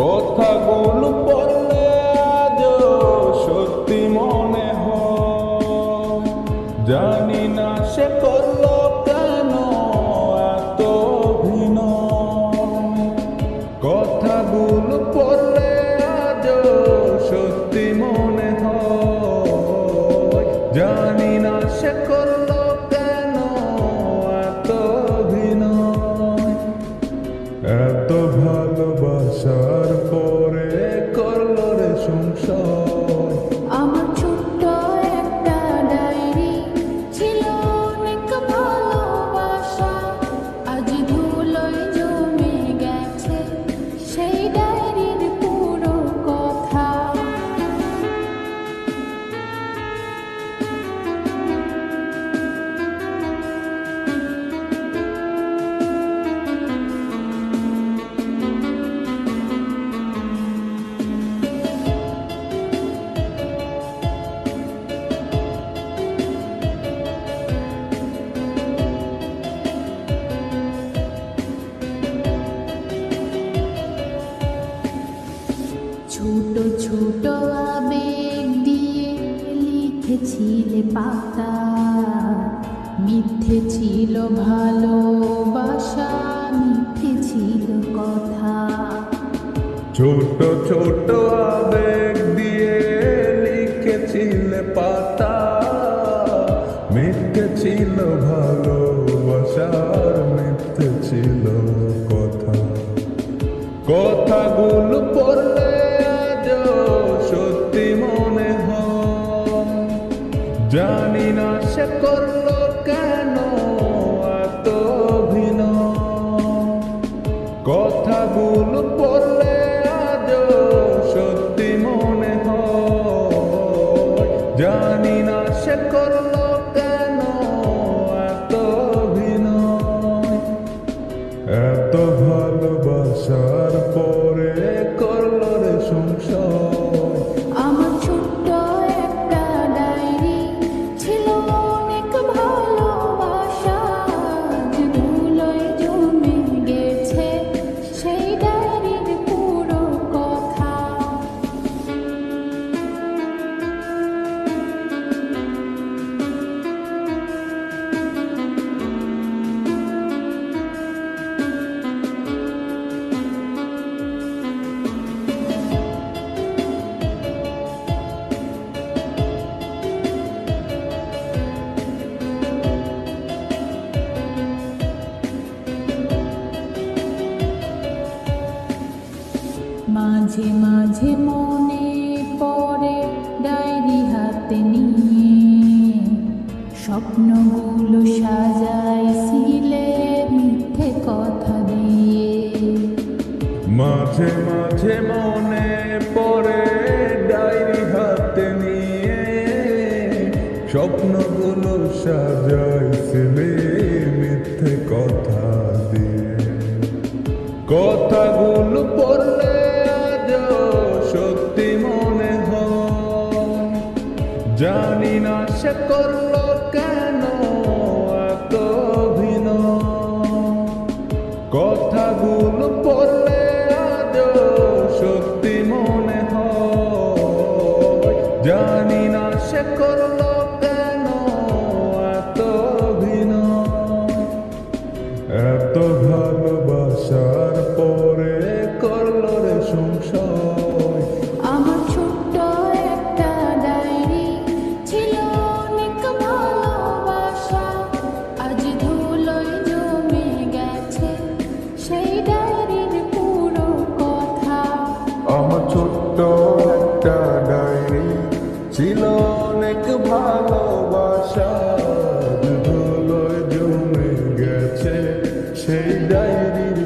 কথাগুলো পড়লে আজও সত্যি মনে হয়, জানি না সে করলো কেন এত অভিনয়। কথাগুলো পড়লে আজও সত্যি মনে হয়, জানি না সে করলো কেন এত অভিনয়। এত ভালোবাসার পরে করলো রে সংসার। আমার ছোট্ট একটা ডায়েরি ছিল অনেক ভালোবাসা, আজ ধুলোয় জমে গেছে সেই ডায়েরির পুরো কথা। ছোট ছোট আবেগ দিয়ে লিখেছিলে পাতা, মিথ্যে ছিল ভালোবাসা, মিথ্যে ছিল কথা। ছোট ছোট আবেগ দিয়ে লিখেছিলে পাতা, মিথ্যে ছিল ভালোবাসার, মিথ্যে ছিল কথা। কথাগুলো পড়লে আজও সত্যি মনে হয়, জানি না সে করলো কেন এত অভিনয়। কথাগুলো পড়লে আজও সত্যি মনে হয়, জানি না সে করলো কেন এত অভিনয়। এত ভালোবাসার পরে করলো রে সংসার। আমার ছোট্ট একটা ডায়েরি ছিল অনেক ভালোবাসা, আজ ধুলোয় জমে গেছে সেই ডায়েরির পুরো কথা। মাঝে মাঝে মনে পড়ে ডায়েরি হাতে নিয়ে, স্বপ্নগুলো সাজাইছিলে মিথ্যে কথা দিয়ে। মাঝে মাঝে মনে পড়ে ডায়েরি হাতে নিয়ে, স্বপ্নগুলো সাজাইছিলে মিথ্যে কথা দিয়ে। কথাগুলো পড়লে আজও সত্যি মনে হয়, জানি না সে করলো কেন এত অভিনয়। কথাগুলো পড়লে আজও সত্যি মনে হয়, জানি না সে করলো কেন এত অভিনয়। এত ভালোবাসার পরে করলো রে সংসার। আমার ছোট্ট একটা ডায়েরি ছিল অনেক ভালোবাসা, আজ ধুলোয় জমে গেছে সেই ডায়েরির পুরো কথা। আমার ছোট্ট একটা ডায়েরি ছিল অনেক ভালোবাসা, ধুলোয় জমে গেছে সেই ডায়েরির